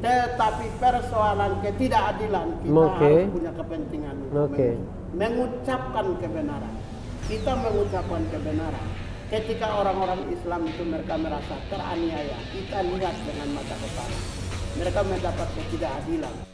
Tetapi persoalan ketidakadilan kita harus punya kepentingan mengucapkan kebenaran. Kita mengucapkan kebenaran. Ketika orang-orang Islam itu mereka merasa teraniaya, kita lihat dengan mata kepala. Mereka mendapat ketidakadilan.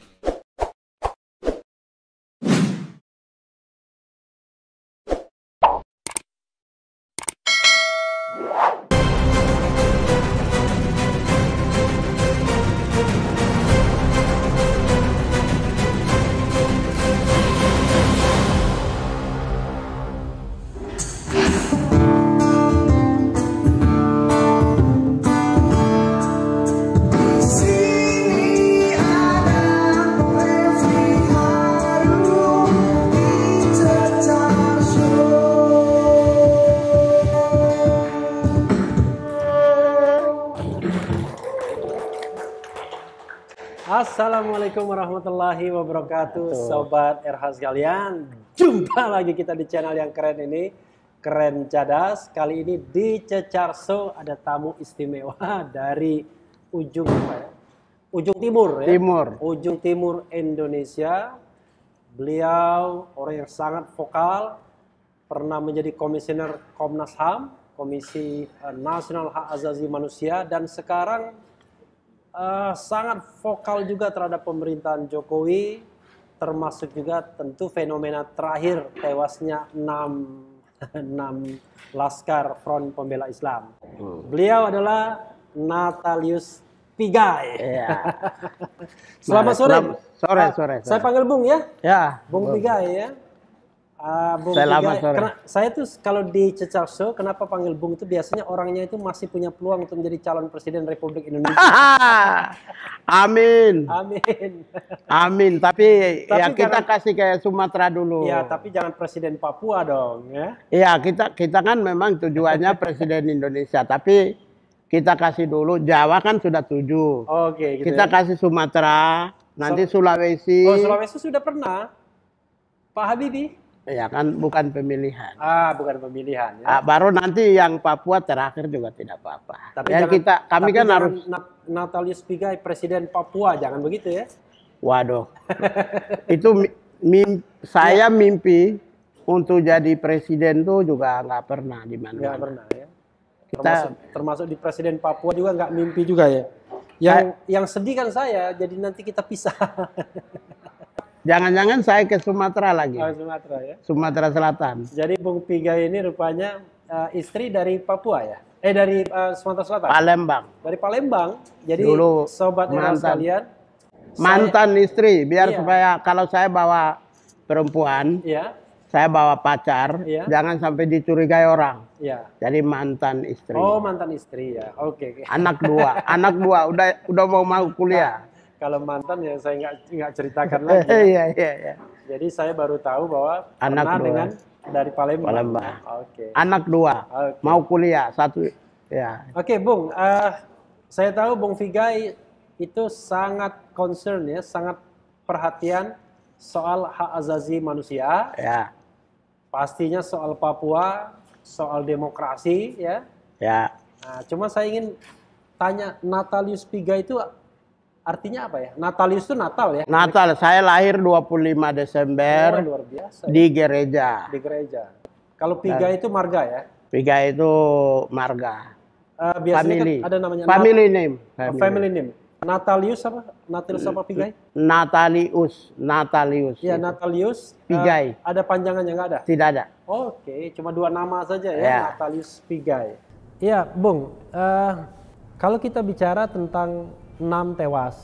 Assalamualaikum warahmatullahi wabarakatuh, Sobat RH sekalian. Jumpa lagi kita di channel yang keren ini, Keren Cadas. Kali ini di Cecar Show ada tamu istimewa dari ujung timur ya? Ujung timur Indonesia. Beliau orang yang sangat vokal, pernah menjadi komisioner Komnas HAM, Komisi Nasional Hak Asasi Manusia, dan sekarang sangat vokal juga terhadap pemerintahan Jokowi, termasuk juga tentu fenomena terakhir tewasnya 6 Laskar Front Pembela Islam. Beliau adalah Natalius Pigai. Selamat sore. Sore. Saya panggil Bung ya? Ya. Bung Pigai ya. Bung Selamat Pigai. sore. Saya tuh kalau di Cecar Show, kenapa panggil Bung itu biasanya orangnya itu masih punya peluang untuk menjadi calon presiden Republik Indonesia. Amin. Tapi ya kita kasih ke Sumatera dulu. Ya, tapi jangan presiden Papua dong ya. Iya, kita kan memang tujuannya presiden Indonesia, tapi kita kasih dulu Jawa kan sudah 7. Oke, gitu kita ya. kasih Sumatera, nanti Sulawesi. Oh, Sulawesi sudah pernah. Pak Habibie? Ya kan bukan pemilihan. Bukan pemilihan ya. Baru nanti yang Papua terakhir juga tidak apa-apa. Tapi ya, kami kan harus Natalius Pigai presiden Papua, jangan begitu ya. Waduh. Itu saya mimpi untuk jadi presiden tuh juga nggak pernah di mana. Nggak pernah ya. Kita termasuk di presiden Papua juga nggak mimpi juga ya. Yang sedih kan saya, jadi nanti kita pisah. Jangan-jangan saya ke Sumatera lagi. Oh, Sumatera ya. Sumatera Selatan. Jadi Bung Pigai ini rupanya istri dari Papua ya? Dari Sumatera Selatan? Palembang. Dari Palembang. Jadi dulu sobat RH sekalian. Mantan istri, biar supaya kalau saya bawa perempuan, saya bawa pacar, jangan sampai dicurigai orang. Jadi mantan istri. Oh, mantan istri ya. Oke. Anak dua, udah mau kuliah. Kalau mantan ya saya nggak ceritakan lagi. Iya. Jadi saya baru tahu bahwa anak pernah dua. dengan dari Palembang. Oke. Anak 2, mau kuliah 1. Ya. Oke, Bung. Saya tahu Bung Pigai itu sangat concern ya, sangat perhatian soal hak asasi manusia. Ya. Pastinya soal Papua, soal demokrasi ya. Ya. Nah, cuma saya ingin tanya, Natalius Pigai itu artinya apa ya? Natalius itu Natal ya? Natal, saya lahir 25 Desember luar biasa, di gereja. Di gereja. Kalau Pigai itu marga ya? Pigai itu marga. Biasanya kan ada namanya family name. Family name. Natalius apa? Natalius apa Pigai? Natalius. Ya, Natalius. Pigai. Ada panjangannya nggak ada? Tidak ada. Oke, cuma 2 nama saja ya, Natalius Pigai. Iya, Bung. Kalau kita bicara tentang 6 tewas,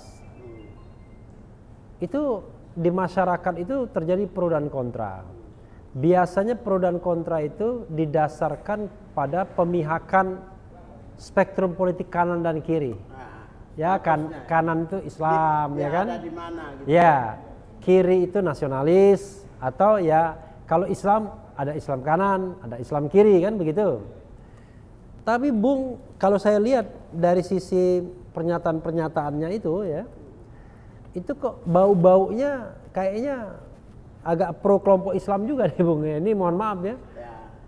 itu di masyarakat itu terjadi pro dan kontra. Biasanya pro dan kontra itu didasarkan pada pemihakan spektrum politik kanan dan kiri. Ya kan, kanan itu Islam, ya kan? Ada di mana, gitu. Ya, kiri itu nasionalis, atau ya kalau Islam ada Islam kanan, ada Islam kiri, kan begitu. Tapi Bung, kalau saya lihat dari sisi pernyataan-pernyataannya itu ya, itu kok bau-baunya kayaknya agak pro kelompok Islam juga nih Bung. Ini mohon maaf ya.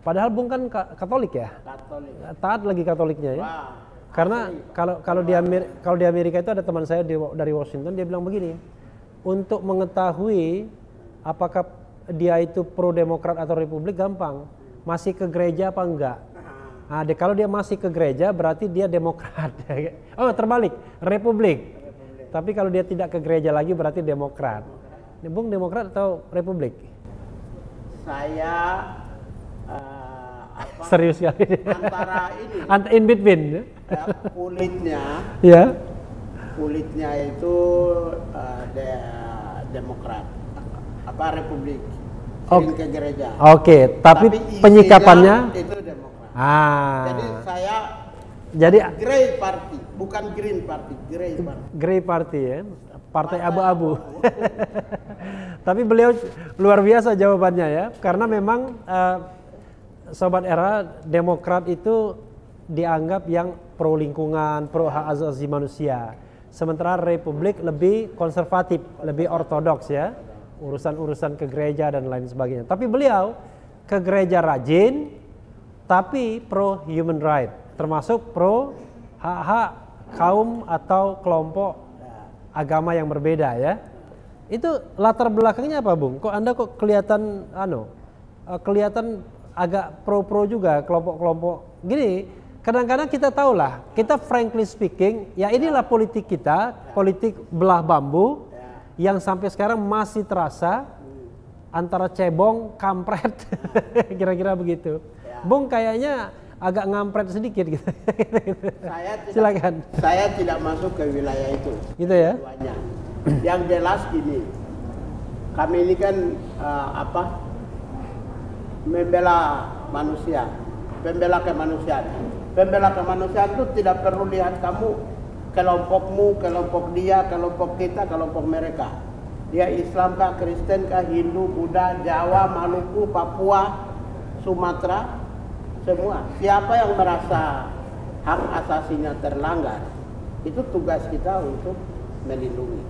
Padahal Bung kan Katolik ya? Katolik. Taat lagi Katoliknya ya? Wah. Karena kalau di Amerika itu ada teman saya dari Washington, dia bilang begini, untuk mengetahui apakah dia itu pro Demokrat atau Republik gampang, masih ke gereja apa enggak. Nah, kalau dia masih ke gereja berarti dia Demokrat. Oh, terbalik, Republik. Tapi kalau dia tidak ke gereja lagi berarti Demokrat. Bung, Demokrat atau Republik? Saya serius sekali. Antara ini. In between. Ya, kulitnya. Ya. Kulitnya itu Demokrat. Republik. Sering ke gereja. Oke, tapi penyikapannya itu Demokrat. Jadi saya Grey Party, bukan Green Party, Grey Party. Grey Party ya. Partai abu-abu. Tapi beliau luar biasa jawabannya ya, karena memang Sobat Era, Demokrat itu dianggap yang pro lingkungan, pro hak asasi manusia. Sementara Republik lebih konservatif, lebih ortodoks ya, urusan-urusan ke gereja dan lain sebagainya. Tapi beliau ke gereja rajin, tapi pro human right, termasuk pro hak-hak kaum atau kelompok agama yang berbeda ya. Itu latar belakangnya apa, Bung? Kok Anda kelihatan kelihatan agak pro-pro juga kelompok-kelompok gini. Kadang-kadang kita tahulah, kita frankly speaking, ya inilah politik kita, politik belah bambu yang sampai sekarang masih terasa antara cebong, kampret, kira-kira begitu. Bung kayaknya agak ngampret sedikit gitu. Silakan. Saya tidak masuk ke wilayah itu. Gitu ya. Yang jelas gini, kami ini kan membela manusia, pembela kemanusiaan. Pembela kemanusiaan itu tidak perlu lihat kamu, kelompokmu, kelompok dia, kelompok kita, kelompok mereka. Dia Islam kah, Kristen kah, Hindu, Buddha, Jawa, Maluku, Papua, Sumatera, semua. Siapa yang merasa hak asasinya terlanggar, itu tugas kita untuk melindungi.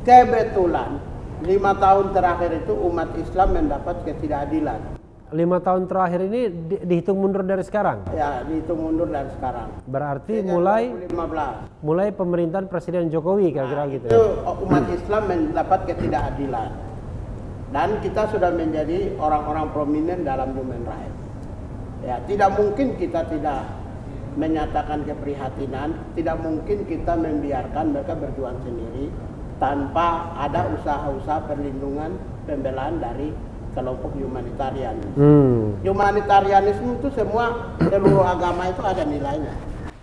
Kebetulan 5 tahun terakhir itu umat Islam mendapat ketidakadilan. 5 tahun terakhir ini dihitung mundur dari sekarang? Ya, dihitung mundur dari sekarang. Berarti mulai pemerintahan Presiden Jokowi kira-kira gitu. Itu umat Islam mendapat ketidakadilan. Dan kita sudah menjadi orang-orang prominent dalam human rights. Ya, tidak mungkin kita tidak menyatakan keprihatinan, tidak mungkin kita membiarkan mereka berjuang sendiri tanpa ada usaha-usaha perlindungan, pembelaan dari kelompok humanitarian. Humanitarianisme itu semua, seluruh agama itu ada nilainya.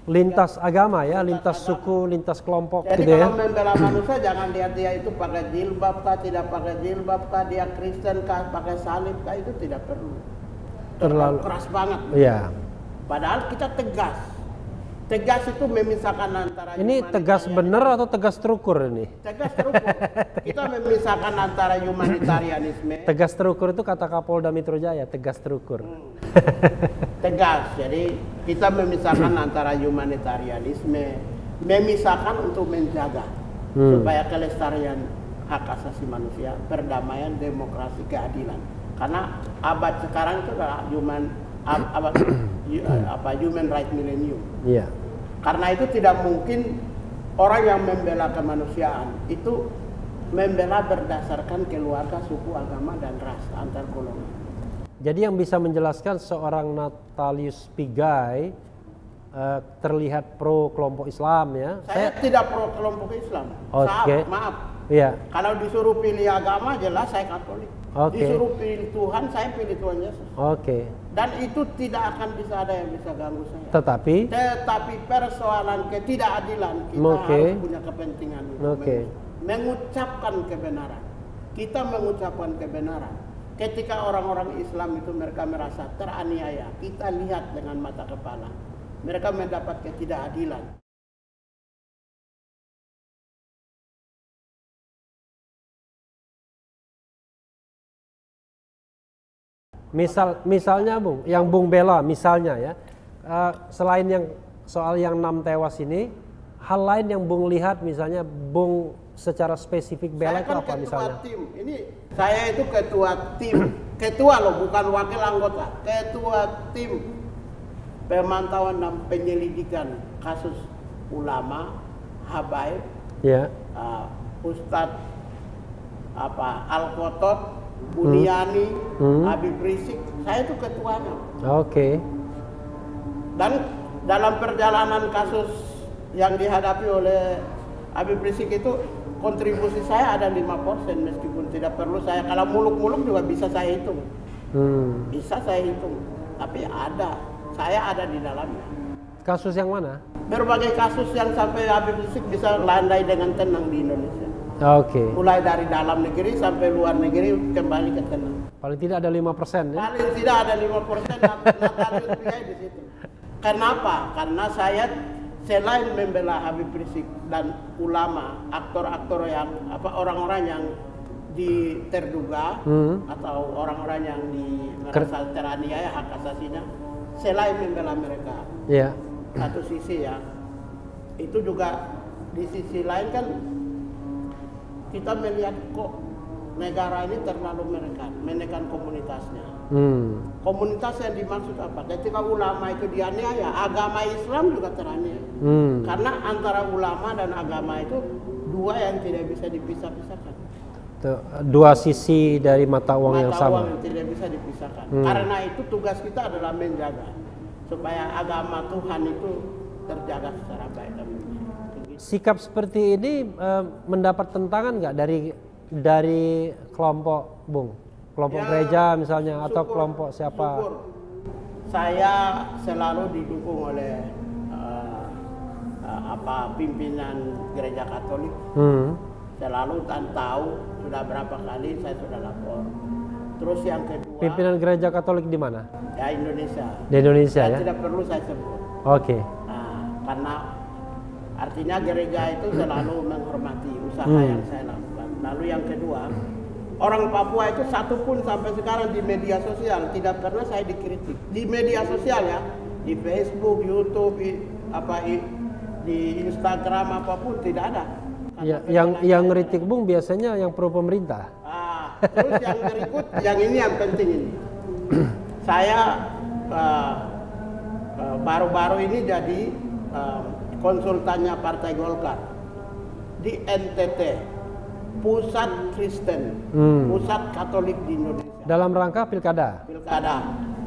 Lintas agama ya, lintas suku, lintas kelompok. Jadi gitu kalau ya? membela manusia jangan lihat dia itu pakai jilbab kah, tidak pakai jilbab kah, dia Kristen kah, pakai salib kah, itu tidak perlu. Terlalu keras banget. Iya. Padahal kita tegas. Tegas itu memisahkan antara ini tegas benar atau tegas terukur ini? Tegas terukur. Kita memisahkan antara humanitarianisme. Tegas terukur itu kata Kapolda Metro Jaya, tegas terukur. Tegas. Jadi kita memisahkan antara humanitarianisme, memisahkan untuk menjaga supaya kelestarian hak asasi manusia, perdamaian, demokrasi, keadilan. Karena abad sekarang itu adalah human right millennium. Iya. Karena itu tidak mungkin orang yang membela kemanusiaan itu membela berdasarkan keluarga, suku, agama, dan ras antar golongan. Jadi yang bisa menjelaskan seorang Natalius Pigai terlihat pro kelompok Islam ya? Saya tidak pro kelompok Islam. Oke. Maaf. Iya. Kalau disuruh pilih agama jelas saya Katolik. Disuruh pilih Tuhan, saya pilih Tuhan Yesus. Oke. Dan itu tidak akan bisa ada yang bisa ganggu saya. Tetapi persoalan ketidakadilan kita harus punya kepentingan untuk mengucapkan kebenaran. Kita mengucapkan kebenaran. Ketika orang-orang Islam itu mereka merasa teraniaya, kita lihat dengan mata kepala. Mereka mendapat ketidakadilan. Misalnya Bung, yang Bung bela misalnya ya, selain yang soal yang 6 tewas ini, hal lain yang Bung lihat misalnya Bung secara spesifik bela itu apa misalnya? Tim. Ini saya itu ketua tim, ketua loh bukan wakil anggota, ketua tim pemantauan dan penyelidikan kasus ulama, habaib, Ustadz Al-Qotot, Buniani, Habib Rizik, saya itu ketuanya. Dan dalam perjalanan kasus yang dihadapi oleh Habib Rizik itu kontribusi saya ada 5% meskipun tidak perlu saya, kalau muluk-muluk juga bisa saya hitung. Bisa saya hitung, tapi saya ada di dalamnya. Kasus yang mana? Berbagai kasus yang sampai Habib Rizik bisa landai dengan tenang di Indonesia. Mulai dari dalam negeri sampai luar negeri kembali ke tenang. Paling tidak ada 5% ya? Paling tidak ada 5% Natalius Pigai di situ. Kenapa? Karena saya selain membela Habib Rizik dan ulama, aktor-aktor yang orang-orang yang terduga atau orang-orang yang merasa teraniaya hak asasinya, selain membela mereka. Satu sisi ya, itu juga di sisi lain kan kita melihat kok negara ini terlalu menekan komunitasnya. Komunitas yang dimaksud apa? Ketika ulama itu dianiaya, agama Islam juga teraniaya. Karena antara ulama dan agama itu dua yang tidak bisa dipisah-pisahkan. Dua sisi dari mata uang yang sama. Mata uang yang tidak bisa dipisahkan. Karena itu tugas kita adalah menjaga supaya agama Tuhan itu terjaga secara baik. Sikap seperti ini mendapat tentangan nggak dari kelompok kelompok gereja misalnya, atau kelompok siapa? Syukur. Saya selalu didukung oleh pimpinan gereja Katolik. Selalu tahu sudah berapa kali saya sudah lapor. Terus yang kedua, pimpinan gereja Katolik di mana? Ya, Indonesia. Di Indonesia ya? Tidak perlu saya sebut. Nah, karena artinya gereja itu selalu menghormati usaha yang saya lakukan. Lalu yang kedua, orang Papua itu satu pun sampai sekarang di media sosial tidak pernah saya dikritik. Di media sosial ya, di Facebook, YouTube, di Instagram apapun tidak ada. Ya, yang ngeritik Bung biasanya yang pro pemerintah. Terus yang berikut, yang ini yang penting ini. Saya baru-baru ini jadi konsultannya Partai Golkar di NTT, Pusat Kristen, Pusat Katolik di Indonesia. Dalam rangka pilkada?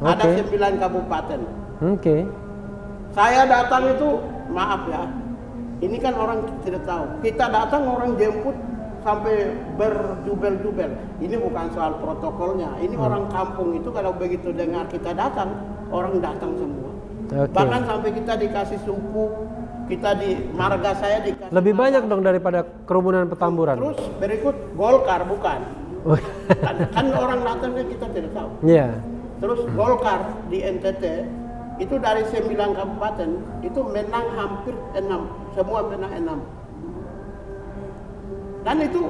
Ada 9 kabupaten. Saya datang itu, maaf ya, ini kan orang tidak tahu. Kita datang orang jemput sampai berjubel-jubel. Ini bukan soal protokolnya. Ini orang kampung itu kalau begitu dengar kita datang, orang datang semua. Bahkan sampai kita dikasih suku, kita di marga saya dikasih. Lebih banyak dong daripada kerumunan Petamburan. Terus berikut Golkar bukan. kan orang datangnya kita tidak tahu. Terus Golkar di NTT itu dari 9 kabupaten itu menang hampir 6, semua menang 6. Dan itu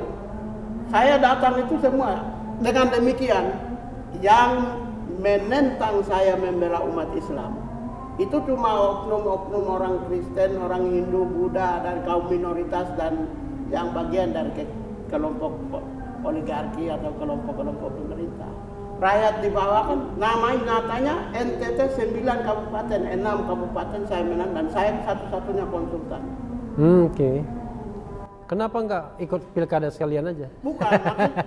saya datang itu semua dengan demikian yang menentang saya membela umat Islam itu cuma oknum-oknum orang Kristen, orang Hindu, Buddha, dan kaum minoritas dan yang bagian dari kelompok oligarki atau kelompok-kelompok pemerintah. Rakyat di bawah kan nyatanya NTT 9 kabupaten, 6 kabupaten saya menang dan saya satu-satunya konsultan. Kenapa enggak ikut pilkada sekalian aja? Bukan,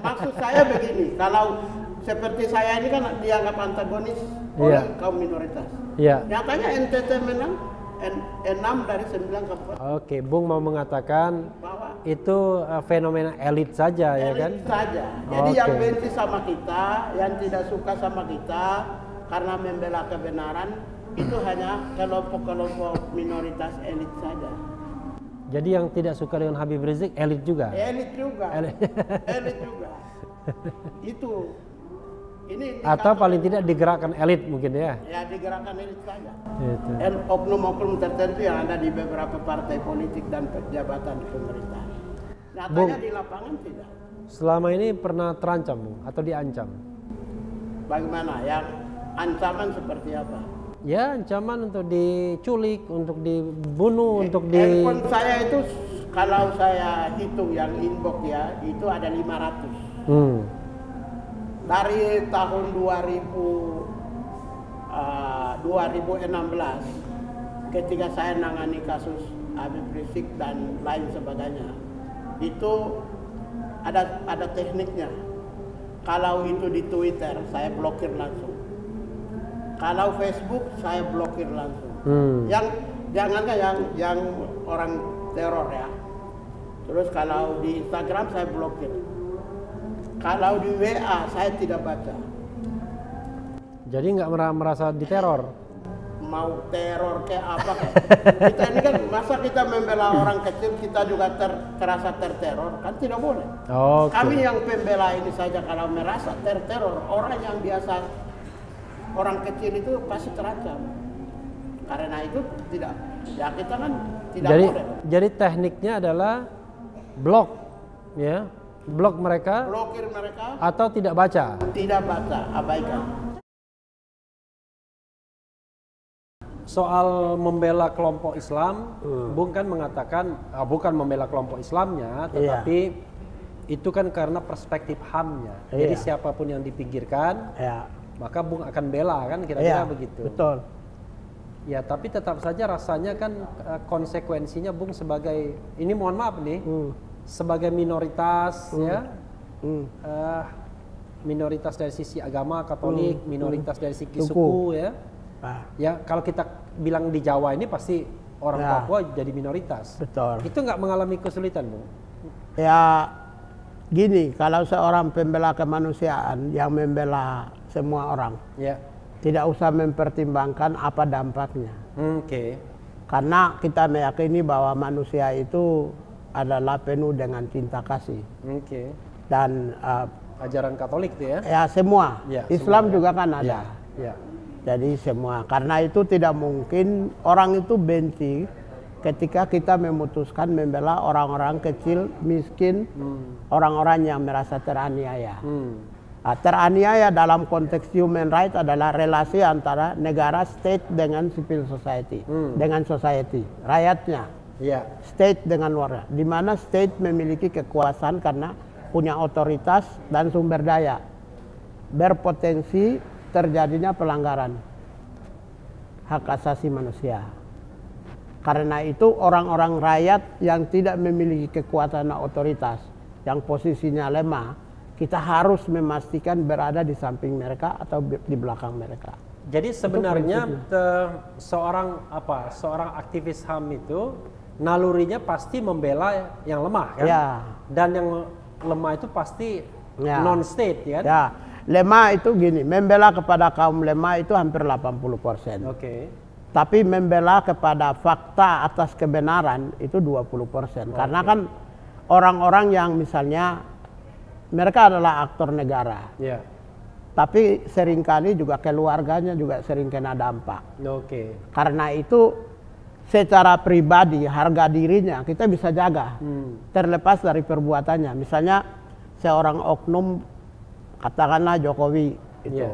maksud saya begini, kalau seperti saya ini kan dianggap antagonis oleh kaum minoritas. Nyatanya NTT menang 6 dari 9 kabupaten. Bung mau mengatakan bahwa itu fenomena elit saja, ya kan? Elit saja. Jadi yang benci sama kita, yang tidak suka sama kita karena membela kebenaran itu hanya kelompok-kelompok minoritas elit saja. Jadi yang tidak suka dengan Habib Rizik elit juga? Elit juga. Elit juga. Itu. Ini atau paling tidak digerakkan elit mungkin ya? Ya, digerakkan elit saja. Dan oknum-oknum tertentu yang ada di beberapa partai politik dan jabatan di pemerintah. Nyatanya di lapangan tidak. Selama ini pernah terancam Bung, atau diancam? Bagaimana? Yang ancaman seperti apa? Ya, ancaman untuk diculik, untuk dibunuh, untuk handphone saya itu kalau saya hitung yang inbox ya, itu ada 500. Dari tahun 2016 ketika saya nangani kasus Habib Rizik dan lain sebagainya, itu ada tekniknya. Kalau itu di Twitter, saya blokir langsung. Kalau Facebook, saya blokir langsung. Yang jangankan yang orang teror ya. Terus kalau di Instagram saya blokir. Kalau di WA saya tidak baca. Jadi nggak merasa diteror? Mau teror kayak apa kayak. Kita ini kan masa kita membela orang kecil kita juga terasa terteror, kan tidak boleh. Okay. Kami yang pembela ini saja kalau merasa terteror, orang yang biasa orang kecil itu pasti terancam. Karena itu tidak, ya kita kan tidak boleh. Jadi tekniknya adalah blok, ya, blok mereka, blokir mereka, atau tidak baca. Tidak baca, abaikan. Soal membela kelompok Islam, Bung kan mengatakan bukan membela kelompok Islamnya, tetapi itu kan karena perspektif HAM-nya. Jadi siapapun yang dipinggirkan, maka Bung akan bela, kan kira-kira begitu. Betul. Ya, tapi tetap saja rasanya kan konsekuensinya Bung sebagai, ini mohon maaf nih, sebagai minoritas ya, minoritas dari sisi agama Katolik, minoritas dari sisi suku ya. Ya, kalau kita bilang di Jawa ini pasti orang Papua jadi minoritas. Betul. Itu nggak mengalami kesulitan, Bung? Ya, gini, kalau seorang pembela kemanusiaan yang membela semua orang, tidak usah mempertimbangkan apa dampaknya. Karena kita meyakini bahwa manusia itu adalah penuh dengan cinta kasih. Dan ajaran Katolik itu ya? Ya, semua. Islam semua, juga kan ada. Jadi semua, karena itu tidak mungkin orang itu benci ketika kita memutuskan membela orang-orang kecil, miskin, orang-orang yang merasa teraniaya. Teraniaya dalam konteks human rights adalah relasi antara negara, state dengan civil society, dengan society, rakyatnya, state dengan warga, di mana state memiliki kekuasaan karena punya otoritas dan sumber daya, berpotensi terjadinya pelanggaran hak asasi manusia. Karena itu orang-orang rakyat yang tidak memiliki kekuatan otoritas, yang posisinya lemah, kita harus memastikan berada di samping mereka atau di belakang mereka. Jadi sebenarnya seorang aktivis HAM itu nalurinya pasti membela yang lemah kan? Dan yang lemah itu pasti non-state kan? Lemah itu gini, membela kepada kaum lemah itu hampir 80%. Tapi membela kepada fakta atas kebenaran itu 20%. Karena kan orang-orang yang misalnya mereka adalah aktor negara. Tapi seringkali juga keluarganya juga sering kena dampak. Karena itu secara pribadi harga dirinya kita bisa jaga. Terlepas dari perbuatannya. Misalnya seorang oknum, katakanlah Jokowi itu,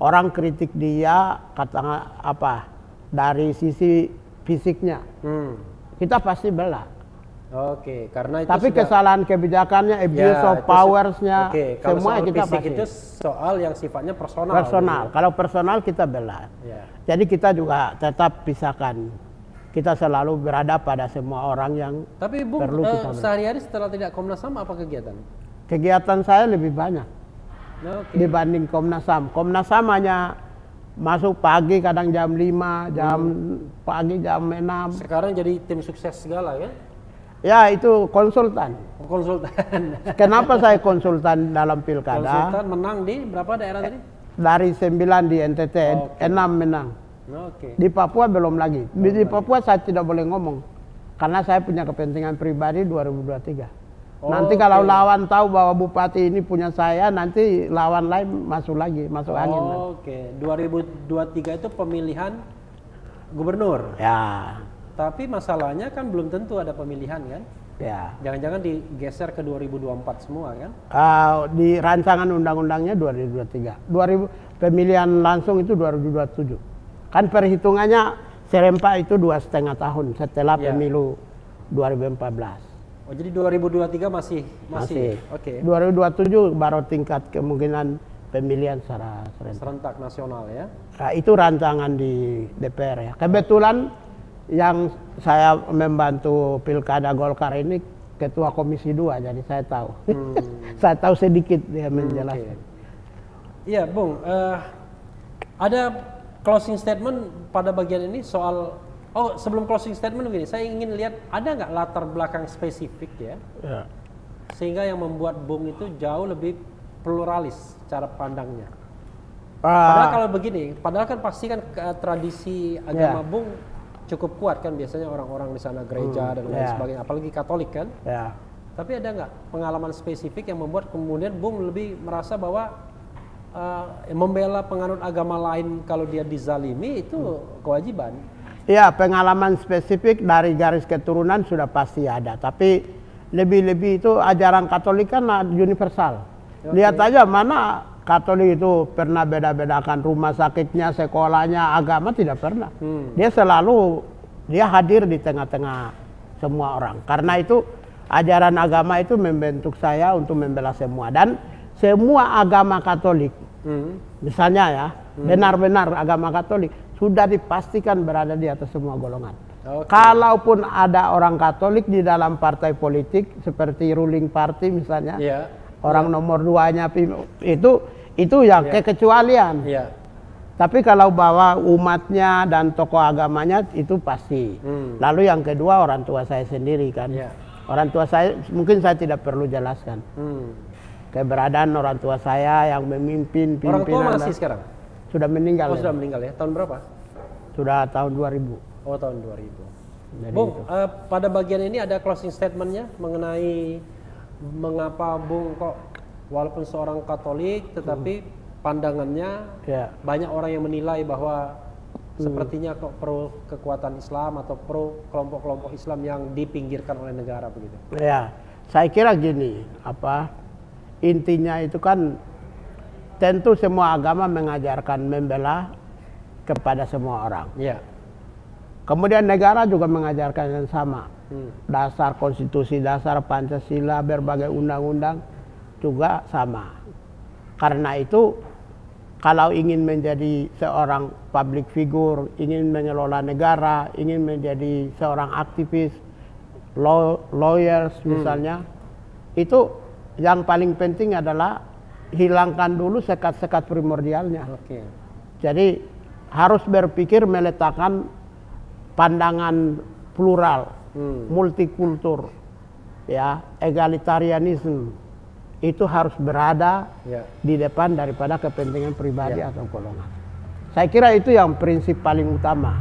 orang kritik dia katakan dari sisi fisiknya, kita pasti bela. Karena itu tapi kesalahan kebijakannya, abuse of powers-nya, semua kita pasti. Itu soal yang sifatnya personal. Kalau personal kita bela. Jadi kita juga tetap pisahkan. Kita selalu berada pada semua orang yang perlu kita bela. Sehari-hari setelah tidak Komnas HAM apa kegiatan? Kegiatan saya lebih banyak dibanding Komnas HAM. Komnas HAM hanya masuk pagi, kadang jam 5, pagi jam 6. Sekarang jadi tim sukses segala ya? Ya, itu konsultan. Kenapa saya konsultan dalam pilkada? Konsultan menang di berapa daerah tadi? Dari 9 di NTT, 6 menang. Di Papua belum lagi. Di Papua saya tidak boleh ngomong karena saya punya kepentingan pribadi 2023. Nanti kalau lawan tahu bahwa bupati ini punya saya, nanti lawan lain masuk angin. 2023 itu pemilihan gubernur. Tapi masalahnya kan belum tentu ada pemilihan kan? Jangan-jangan digeser ke 2024 semua kan? Di rancangan undang-undangnya 2023. Pemilihan langsung itu 2027. Kan perhitungannya serempak itu 2,5 tahun setelah pemilu 2014. Jadi 2023 masih. 2027 baru tingkat kemungkinan pemilihan secara serentak nasional ya. Itu rancangan di DPR ya. Kebetulan yang saya membantu Pilkada Golkar ini ketua Komisi 2, jadi saya tahu. Saya tahu sedikit dia menjelaskan. Iya, Bung. Ada closing statement pada bagian ini soal. Oh, sebelum closing statement begini, saya ingin lihat ada nggak latar belakang spesifik ya, sehingga yang membuat Bung itu jauh lebih pluralis cara pandangnya. Padahal kalau begini, padahal kan pasti kan tradisi agama Bung cukup kuat kan, biasanya orang-orang di sana gereja dan lain sebagainya, apalagi Katolik kan. Tapi ada nggak pengalaman spesifik yang membuat kemudian Bung lebih merasa bahwa membela penganut agama lain kalau dia dizalimi itu kewajiban? Iya, pengalaman spesifik dari garis keturunan sudah pasti ada, tapi lebih-lebih itu ajaran Katolik kan universal. Lihat aja mana Katolik itu pernah beda-bedakan rumah sakitnya, sekolahnya, agama tidak pernah. Dia selalu hadir di tengah-tengah semua orang. Karena itu ajaran agama itu membentuk saya untuk membela semua, dan semua agama Katolik, misalnya ya, benar-benar agama Katolik sudah dipastikan berada di atas semua golongan. Kalaupun ada orang Katolik di dalam partai politik seperti ruling party misalnya, orang nomor 2-nya itu yang kekecualian. Tapi kalau bawa umatnya dan tokoh agamanya itu pasti. Lalu yang kedua orang tua saya sendiri kan. Orang tua saya mungkin saya tidak perlu jelaskan. Keberadaan orang tua saya yang memimpin pimpinan. Orang tua masih sekarang? Sudah meninggal. Oh, sudah meninggal ya. Tahun berapa? Sudah tahun 2000. Oh, tahun 2000. Jadi Bung, pada bagian ini ada closing statementnya mengenai mengapa Bung kok walaupun seorang Katolik tetapi pandangannya banyak orang yang menilai bahwa sepertinya kok pro kekuatan Islam atau pro kelompok-kelompok Islam yang dipinggirkan oleh negara begitu. Ya, saya kira gini, intinya itu kan tentu semua agama mengajarkan membela kepada semua orang. Kemudian negara juga mengajarkan yang sama. Dasar konstitusi, dasar Pancasila, berbagai undang-undang juga sama. Karena itu kalau ingin menjadi seorang public figure, ingin mengelola negara, ingin menjadi seorang aktivis, lawyers misalnya, itu yang paling penting adalah hilangkan dulu sekat-sekat primordialnya. Jadi harus berpikir meletakkan pandangan plural, multikultur, ya, egalitarianisme itu harus berada di depan daripada kepentingan pribadi atau golongan. Saya kira itu yang prinsip paling utama.